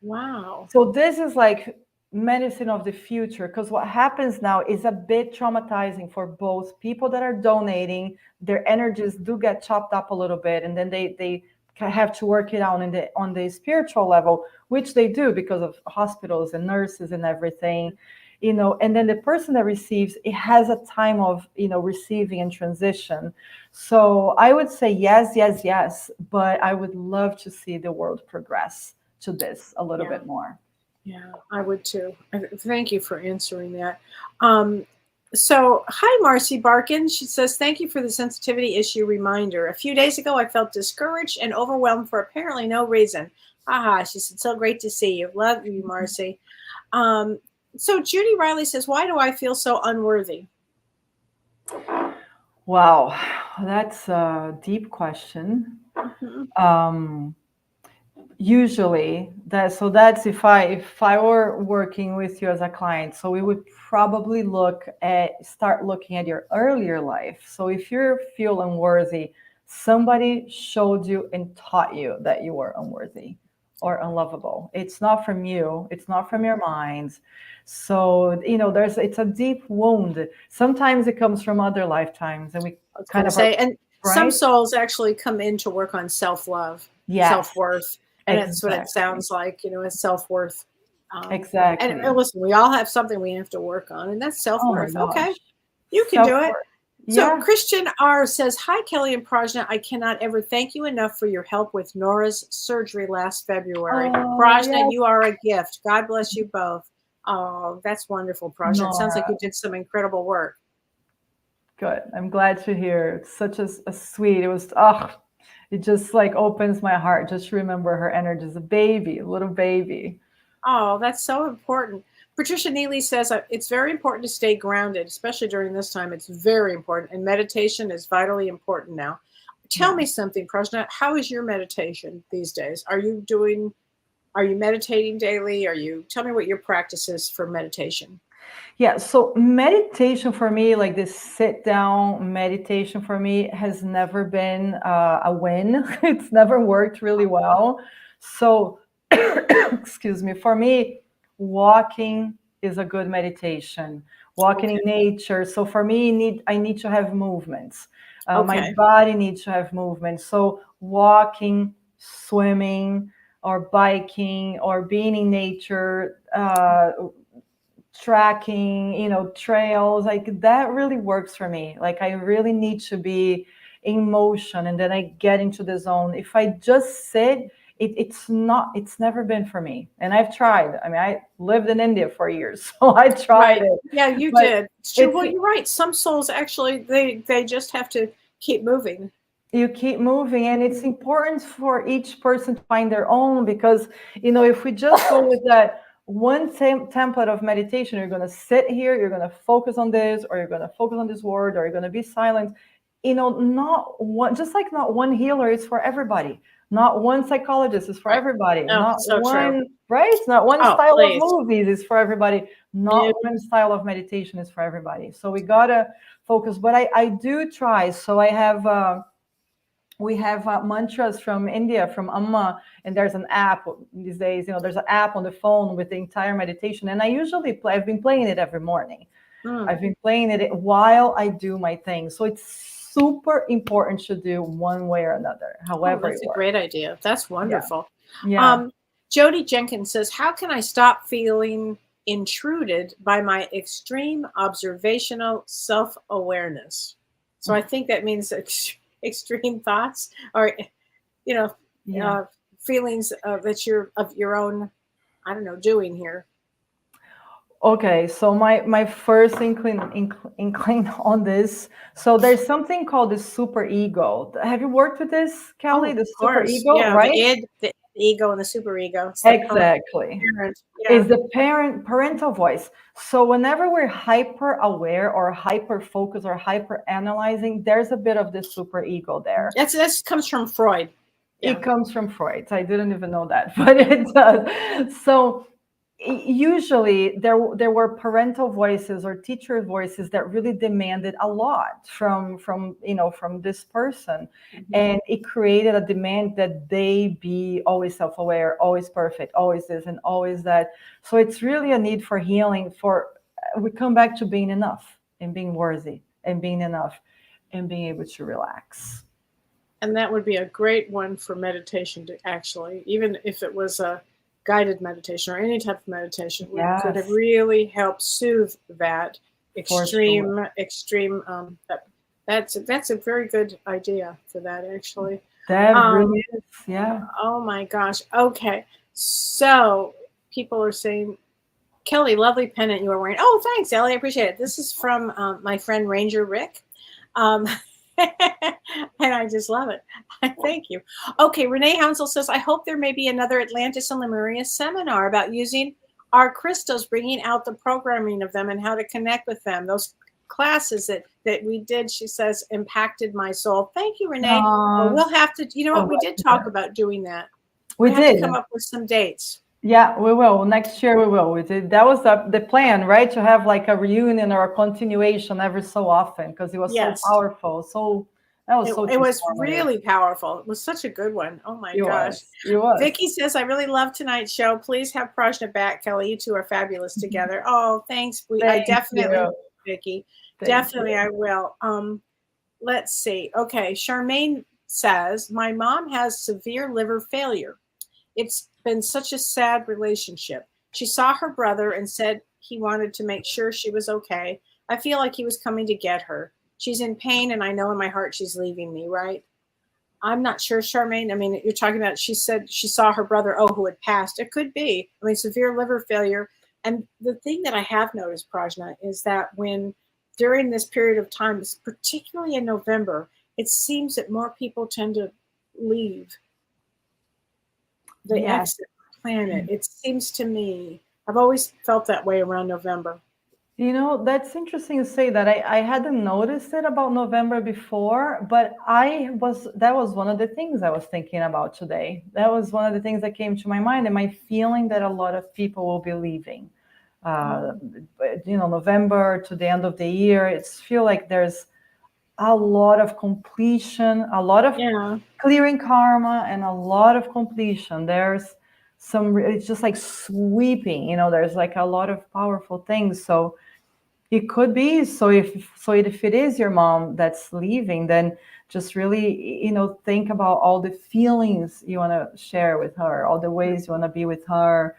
Wow. So this is like medicine of the future, because what happens now is a bit traumatizing for both people that are donating. Their energies do get chopped up a little bit, and then they have to work it out on the spiritual level, which they do because of hospitals and nurses and everything, and then the person that receives, it has a time of, receiving and transition. So I would say yes, but I would love to see the world progress to this a little bit more. Yeah, I would too. Thank you for answering that. So, hi, Marcy Barkin. She says, thank you for the sensitivity issue reminder. A few days ago, I felt discouraged and overwhelmed for apparently no reason. Aha, she said, so great to see you. Love you, Marcy. So Judy Riley says, why do I feel so unworthy? Wow, that's a deep question. Usually that's if I were working with you as a client, so we would probably start looking at your earlier life. So if you feel unworthy, somebody showed you and taught you that you were unworthy or unlovable. It's not from you, it's not from your mind. So it's a deep wound. Sometimes it comes from other lifetimes, and we kind of say, and right? Some souls actually come in to work on self-love, self-worth. And it's what it Exactly. sounds like, it's self-worth. Exactly. And listen, we all have something we have to work on, and that's Oh my self-worth. Okay, gosh. you can do it. Self-worth. So Yeah. Christian R says, "Hi, Kellee and Prajna. I cannot ever thank you enough for your help with Nora's surgery last February. Oh, Prajna, yes. you are a gift. God bless you both." Oh, that's wonderful, Prajna. It sounds like Nora. you did some incredible work. Good. I'm glad to hear. It's such a sweet. It was, oh, it just like opens my heart just to remember her energy as a baby, a little baby. Oh, that's so important. Patricia Neely says it's very important to stay grounded, especially during this time. It's very important, and meditation is vitally important now. Tell Yeah. me something, Prajna. How is your meditation these days? Are you meditating daily? Tell me what your practice is for meditation? Yeah, so meditation for me, like this sit down meditation for me, has never been a win. It's never worked really well. So, excuse me, for me, walking is a good meditation. Walking in Okay. nature. So for me, I need to have movements. My Okay. body needs to have movement. So walking, swimming, or biking, or being in nature. Tracking, trails, like that really works for me. Like I really need to be in motion and then I get into the zone. If I just sit, it's never been for me. And I've tried. I mean, I lived in India for years, so I tried Right. it. Yeah, you But did. It's true. it's Well, you're right. Some souls actually they just have to keep moving. you keep moving, and it's important for each person to find their own, because if we just go with that one template of meditation, you're going to sit here, you're going to focus on this, or you're going to focus on this word, or you're going to be silent. Not one, just like not one healer is for everybody, not one psychologist is for Right. everybody, No, not so true. one, right, not one Oh, style of please. movies is for everybody, No. not one style of meditation is for everybody. So we gotta focus. But I do try. So I have we have mantras from India, from Amma, and there's an app these days. There's an app on the phone with the entire meditation, and I usually play. I've been playing it every morning. I've been playing it while I do my thing. So it's super important to do one way or another, Oh, however that's it a works. great idea. That's wonderful. Yeah. Jody Jenkins says, "How can I stop feeling intruded by my extreme observational self-awareness?" So I think that means extreme thoughts, or you know, Yeah. feelings that you're of your own, I don't know, doing here. Okay, so my first inkling on this. So there's something called the super ego. Have you worked with this, Oh, Kellee? of The super course, ego, yeah, the right? id, the ego, and the superego. It's the Exactly. parent. Is Yeah, the parental voice. So whenever we're hyper aware or hyper focused or hyper analyzing, there's a bit of the super ego there. that's comes from Freud. Yeah. It comes from Freud. I didn't even know that, but it does. So usually there were parental voices or teacher voices that really demanded a lot from this person, and it created a demand that they be always self-aware, always perfect, always this and always that. So it's really a need for healing. For we come back to being enough and being worthy and being enough and being able to relax. And that would be a great one for meditation to actually, even if it was a guided meditation or any type of meditation, could have Yes, really helped soothe that for sure. extreme. That's a very good idea for that actually. That Um, really is, yeah. oh my gosh. Okay, so people are saying, "Kellee, lovely pennant you are wearing." Oh, thanks, Ellie. I appreciate it. This is from my friend Ranger Rick. Um, and I just love it. Thank you. Okay, Renee Hounsel says, "I hope there may be another Atlantis and Lemuria seminar about using our crystals, bringing out the programming of them and how to connect with them. Those classes that we did," she says, "impacted my soul." Thank you, Renee. Well, we'll have to, you know So what, we did glad talk about doing that. we We have to did. come up with some dates. Yeah, we will. Next year we will. We did. That was the plan, right? To have like a reunion or a continuation every so often, because it was so Yes. powerful. So that was so It was transformative. really powerful. It was such a good one. Oh my It gosh. was. It was. Vicky says, "I really love tonight's show. Please have Prajna back, Kellee. You two are fabulous together." Oh, thanks. I Thank definitely, you. Vicky. Thank Definitely you. I will. Let's see. Okay. Charmaine says, "My mom has severe liver failure It's been such a sad relationship. She saw her brother and said he wanted to make sure she was okay. I feel like he was coming to get her. She's in pain, and I know in my heart she's leaving me, right? I'm not sure, Charmaine. I mean, you're talking about, she said she saw her brother, who had passed. It could be. I mean, severe liver failure. And the thing that I have noticed, Prajna, is that when during this period of time, particularly in November, it seems that more people tend to leave the Yes. exit planet. It seems to me, I've always felt that way around November. That's interesting to say that. I hadn't noticed it about November before, but that was one of the things I was thinking about today. That was one of the things that came to my mind. Am I feeling that a lot of people will be leaving? November to the end of the year, it's feel like there's a lot of completion, a lot of clearing karma, and a lot of completion. There's it's just like sweeping, there's like a lot of powerful things. So it could be. So if it is your mom that's leaving, then just really, think about all the feelings you want to share with her, all the ways you want to be with her.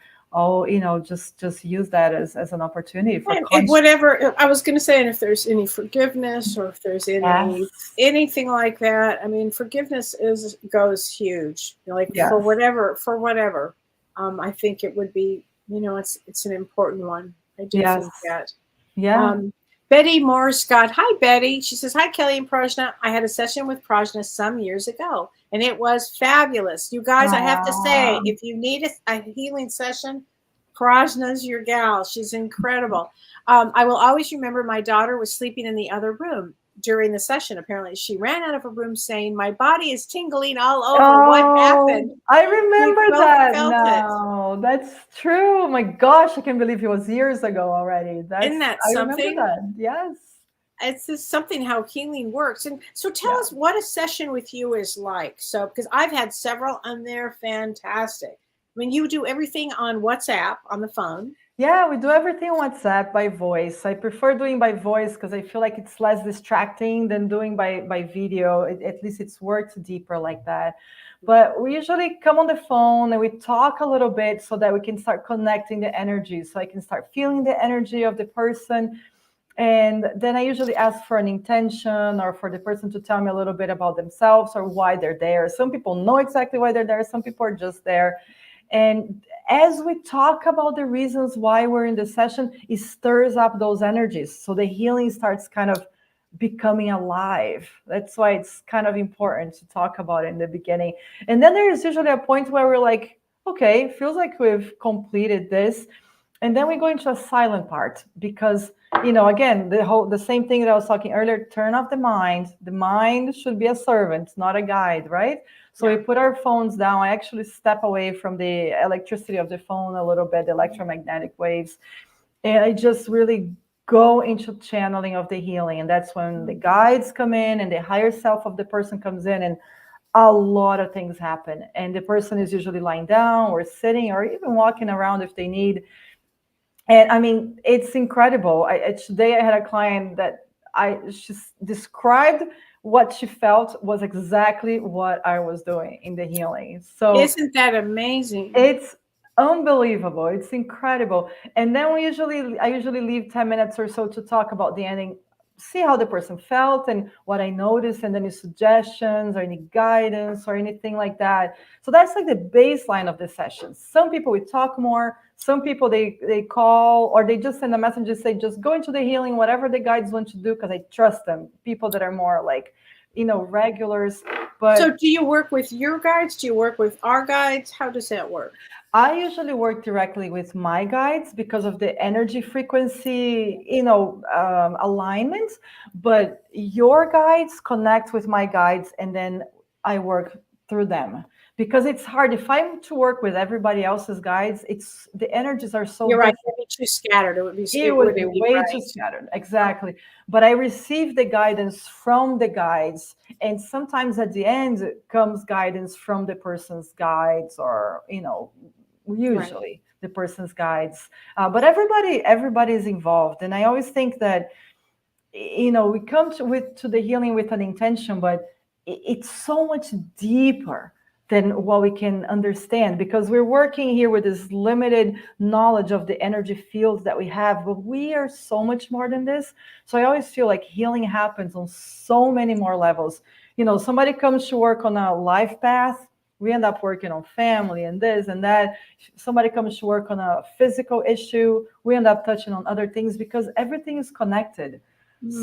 Just use that as an opportunity for and whatever I was going to say. And if there's any forgiveness, or if there's anything like that, I mean, forgiveness goes huge. For whatever. I think it would be, it's an important one. I do think that. Yeah. Betty Moore Scott. Hi, Betty. She says, hi, Kellee and Prajna. I had a session with Prajna some years ago, and it was fabulous. You guys, I have to say, if you need a healing session, Prajna's your gal. She's incredible. I will always remember my daughter was sleeping in the other room during the session. Apparently, she ran out of a room saying, my body is tingling all over. What happened? I remember that now. That's true. My gosh, I can't believe it was years ago already. Isn't that something? I remember that. Yes. It's just something how healing works. And so tell us what a session with you is like. So, because I've had several and they're fantastic. I mean, you do everything on WhatsApp, on the phone. Yeah, we do everything on WhatsApp by voice. I prefer doing by voice because I feel like it's less distracting than doing by video. At least it's works deeper like that. But we usually come on the phone and we talk a little bit so that we can start connecting the energy. So I can start feeling the energy of the person. And then I usually ask for an intention, or for the person to tell me a little bit about themselves or why they're there. Some people know exactly why they're there. Some people are just there. And as we talk about the reasons why we're in the session, it stirs up those energies. So the healing starts kind of becoming alive. That's why it's kind of important to talk about it in the beginning. And then there's usually a point where we're like, okay, feels like we've completed this. And then we go into a silent part because, again, the same thing that I was talking earlier, turn off the mind. The mind should be a servant, not a guide, right? So we put our phones down. I actually step away from the electricity of the phone a little bit, the electromagnetic waves. And I just really go into channeling of the healing. And that's when the guides come in and the higher self of the person comes in, and a lot of things happen. And the person is usually lying down or sitting or even walking around if they need. And I mean, it's incredible. Today I had a client that she described what she felt was exactly what I was doing in the healing. So isn't that amazing? It's unbelievable. It's incredible. And then I usually leave 10 minutes or so to talk about the ending, see how the person felt and what I noticed, and any suggestions or any guidance or anything like that. So that's like the baseline of the session. Some people we talk more. Some people they call or they just send a message and say, just go into the healing, whatever the guides want to do, because I trust them. People that are more like, regulars. But so do you work with your guides? Do you work with our guides? How does that work? I usually work directly with my guides because of the energy frequency, alignments. But your guides connect with my guides, and then I work through them. Because it's hard. If I'm to work with everybody else's guides, the energies are so. You're right. It would be too scattered. It would be way too scattered. Exactly. But I receive the guidance from the guides, and sometimes at the end comes guidance from the person's guides, or usually the person's guides. But everybody is involved, and I always think that we come to the healing with an intention, but it's so much deeper than what we can understand, because we're working here with this limited knowledge of the energy fields that we have, but we are so much more than this. So I always feel like healing happens on so many more levels. Somebody comes to work on a life path, we end up working on family and this and that. Somebody comes to work on a physical issue, we end up touching on other things, because everything is connected.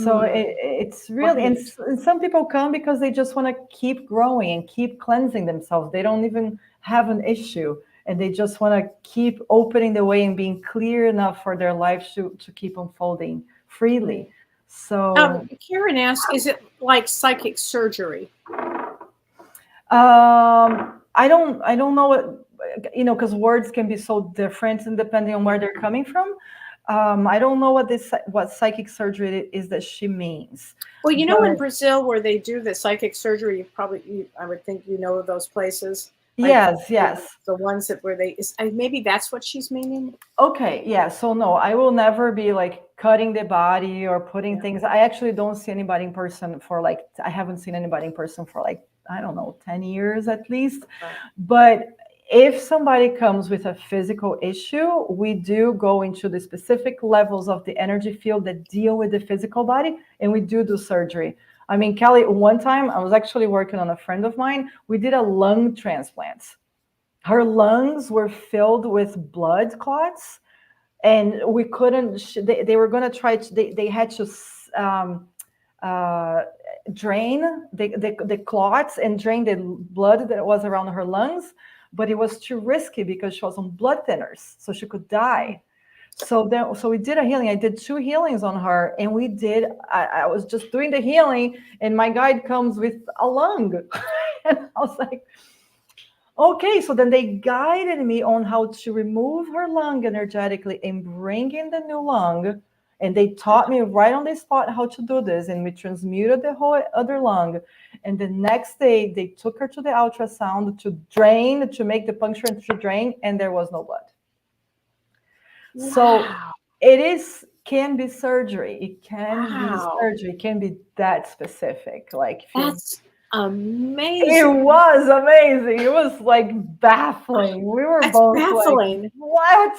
So it's really, and some people come because they just want to keep growing and keep cleansing themselves. They don't even have an issue, and they just want to keep opening the way and being clear enough for their life to keep unfolding freely. So Karen asks, is it like psychic surgery? I don't know what, because words can be so different and depending on where they're coming from. I don't know what psychic surgery is that she means. Well, in Brazil where they do the psychic surgery, I would think of those places. Yes. The ones that maybe that's what she's meaning. Okay, yeah. So no, I will never be like cutting the body or putting things. I actually don't see anybody in person I haven't seen anybody in person for I don't know, 10 years at least. Right. But if somebody comes with a physical issue, we do go into the specific levels of the energy field that deal with the physical body, and we do surgery. I mean, Kellee, one time I was actually working on a friend of mine. We did a lung transplant. Her lungs were filled with blood clots, and we couldn't, they were going to try to, they had to drain the clots and drain the blood that was around her lungs. But it was too risky because she was on blood thinners, so she could die. So we did a healing. I did 2 healings on her, and I was just doing the healing, and my guide comes with a lung. And I was like, okay. So then they guided me on how to remove her lung energetically and bring in the new lung. And they taught me right on the spot how to do this. And we transmuted the whole other lung. And the next day, they took her to the ultrasound to make the puncture and to drain, and there was no blood. Wow. So it can be surgery. It can be surgery. It can be that specific. That's amazing. It was amazing. It was baffling. We were both baffling. What?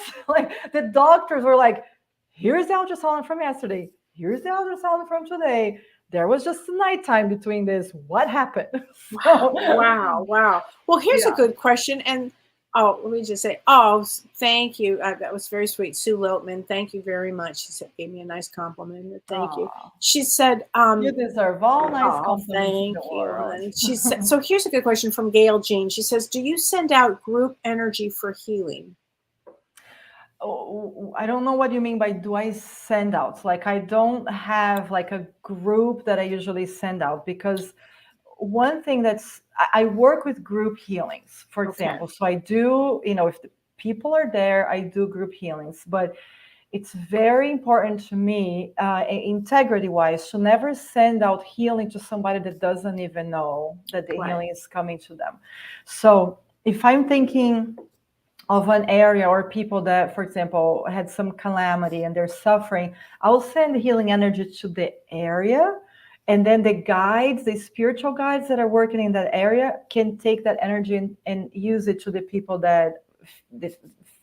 The doctors were like, here's the ultrasound from yesterday. Here's the ultrasound from today. There was just nighttime between this. What happened? Wow. Well, here's a good question. And let me just say, thank you. That was very sweet. Sue Liltman, thank you very much. She gave me a nice compliment. Thank you. She said, you deserve all nice compliments. Thank you. And she said, so here's a good question from Gail Jean. She says, do you send out group energy for healing? Oh, I don't know what you mean by do I send out. I don't have a group that I usually send out, because one thing I work with group healings, for example. So I do, if the people are there, I do group healings, but it's very important to me, integrity wise, to never send out healing to somebody that doesn't even know that the healing is coming to them. So if I'm thinking of an area or people that, for example, had some calamity and they're suffering, I'll send healing energy to the area. And then the spiritual guides that are working in that area can take that energy and use it to the people that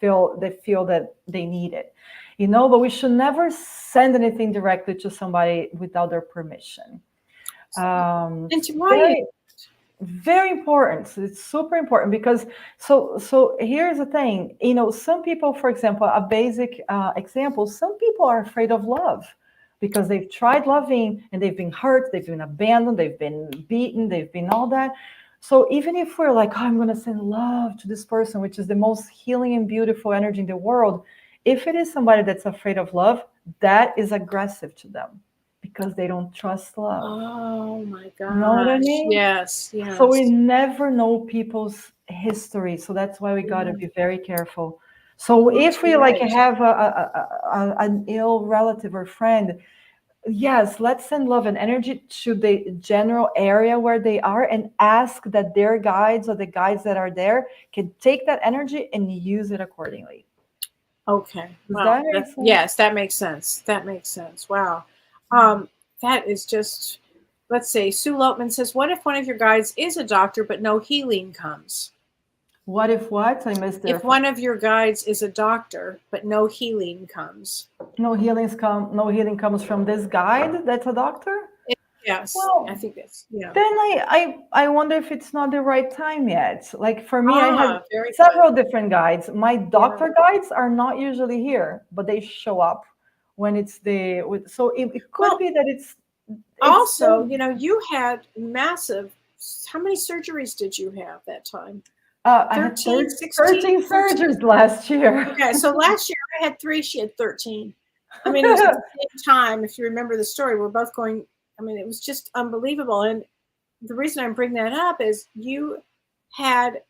feel that they need it. But we should never send anything directly to somebody without their permission. And why? Very important. It's super important, because so here's the thing. Some people, for example, a basic example, some people are afraid of love because they've tried loving and they've been hurt, they've been abandoned, they've been beaten, they've been all that. So even if we're like, I'm going to send love to this person, which is the most healing and beautiful energy in the world, if it is somebody that's afraid of love, that is aggressive to them, because they don't trust love. Oh my God. You know what I mean? Yes. So we never know people's history. So that's why we got to be very careful. So if we have an ill relative or friend, yes, let's send love and energy to the general area where they are, and ask that their guides or the guides that are there can take that energy and use it accordingly. Okay. Wow. Yes, that makes sense. Wow. That is just let's see. Sue Lotman says, what if one of your guides is a doctor, but no healing comes? What if what? I missed there. If one of your guides is a doctor, but no healing comes. No healing comes from this guide that's a doctor? Yes, Well, I think that's, yeah. then I wonder if it's not the right time yet. Like for me, I have Very several different guides. My doctor guides are not usually here, but they show up when it's so it could be that it's also, you know, you had massive, how many surgeries did you have that time? I had 13 surgeries last year. Okay, so last year I had 3, she had 13. I mean, it was at the same time, if you remember the story, we're both going, I mean, it was just unbelievable. And the reason I'm bringing that up is you had,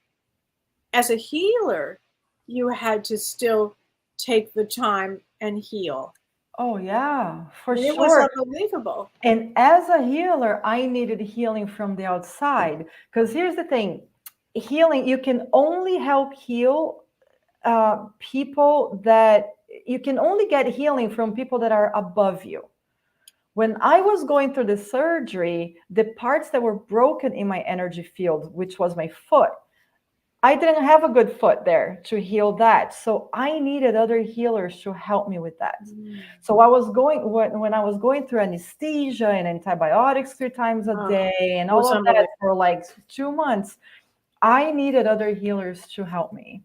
as a healer, you had to still take the time and heal. Oh yeah, for sure. It was unbelievable. And as a healer, I needed healing from the outside. Because here's the thing, healing, you can only help heal people that, you can only get healing from people that are above you. When I was going through the surgery, the parts that were broken in my energy field, which was my foot, I didn't have a good foot there to heal that. So I needed other healers to help me with that. So I was going, when I was going through anesthesia and antibiotics 3 times a day and all of that for like 2 months, I needed other healers to help me.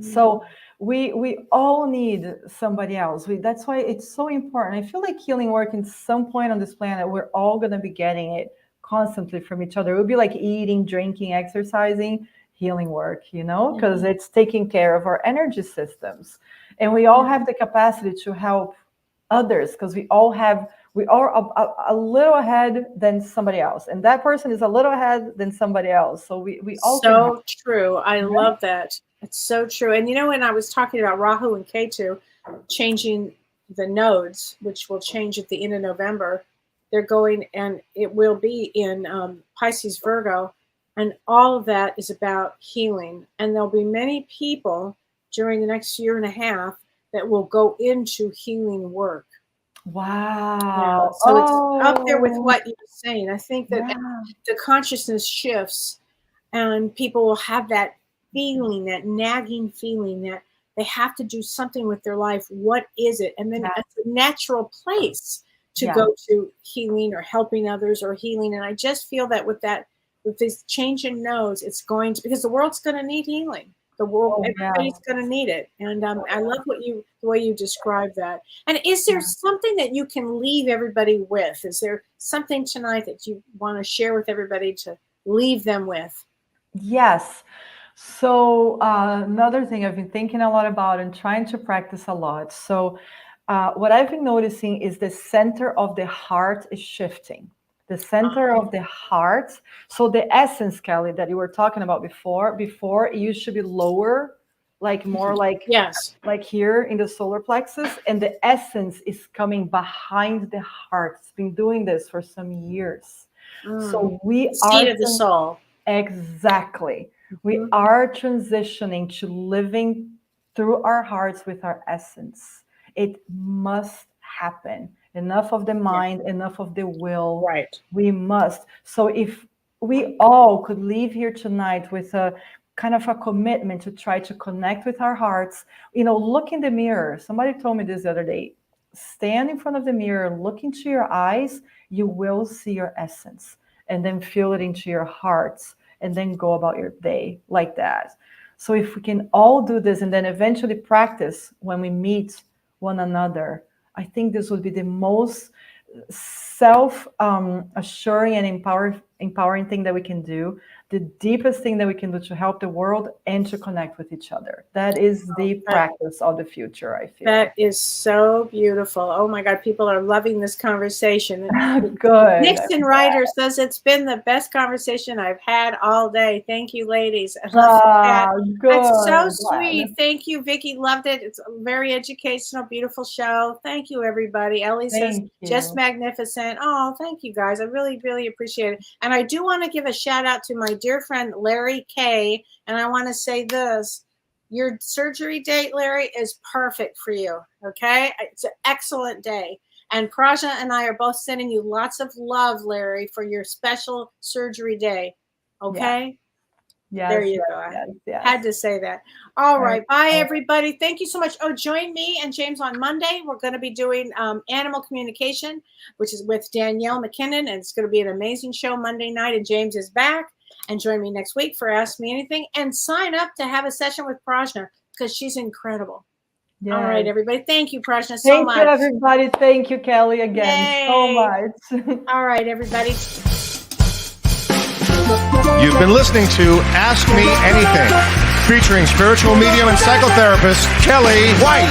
So we all need somebody else. That's why it's so important. I feel like healing work in some point on this planet, we're all going to be getting it constantly from each other. It would be like eating, drinking, exercising, healing work, you know, because it's taking care of our energy systems. And we all have the capacity to help others because we are a little ahead than somebody else. And that person is a little ahead than somebody else. So we all so true. I love that. It's so true. And you know, when I was talking about Rahu and Ketu changing the nodes, which will change at the end of November, they're going, and it will be in Pisces, Virgo, and all of that is about healing. And there'll be many people during the next year and a half that will go into healing work. Wow. So it's up there with what you're saying. I think that the consciousness shifts and people will have that feeling, that nagging feeling that they have to do something with their life. What is it? And then it's a natural place to go to healing or helping others or healing. And I just feel that with this change in nodes, it's going to, because the world's going to need healing. The world, everybody's going to need it. And I love the way you describe that. And is there something that you can leave everybody with? Is there something tonight that you want to share with everybody to leave them with? Yes. So another thing I've been thinking a lot about and trying to practice a lot. So what I've been noticing is the center of the heart is shifting. The center of the heart. So the essence, Kellee, that you were talking about before it used to be lower, like more like like here in the solar plexus, and the essence is coming behind the heart. It's been doing this for some years. So we are seat of the soul. Exactly. We are transitioning to living through our hearts with our essence. It must happen. Enough of the mind, enough of the will. Right. We must. So if we all could leave here tonight with a kind of a commitment to try to connect with our hearts, you know, look in the mirror. Somebody told me this the other day. Stand in front of the mirror, look into your eyes, you will see your essence, and then feel it into your hearts, and then go about your day like that. So if we can all do this and then eventually practice when we meet one another, I think this would be the most self-assuring and empowering thing that we can do, the deepest thing that we can do to help the world and to connect with each other. That is the practice of the future, I feel. That is so beautiful. Oh my God, people are loving this conversation. Good. Nixon Ryder says it's been the best conversation I've had all day. Thank you, ladies. I love that. That's so sweet. Thank you, Vicki. Loved it. It's a very educational, beautiful show. Thank you, everybody. Ellie says, just magnificent. Oh, thank you, guys. I really, really appreciate it. And I do want to give a shout out to my dear friend, Larry K. And I want to say this. Your surgery date, Larry, is perfect for you, okay? It's an excellent day. And Prajna and I are both sending you lots of love, Larry, for your special surgery day. Okay? Yes, There you go. Yes. Had to say that. All right. Bye, everybody. Thank you so much. Oh, join me and James on Monday. We're going to be doing animal communication, which is with Danielle McKinnon. And it's going to be an amazing show Monday night. And James is back. And join me next week for Ask Me Anything. And sign up to have a session with Prajna because she's incredible. Yes. All right, everybody. Thank you, Prajna, so much. Thank you, everybody. Thank you, Kellee, again so much. All right, everybody. You've been listening to Ask Me Anything, featuring spiritual medium and psychotherapist Kellee White.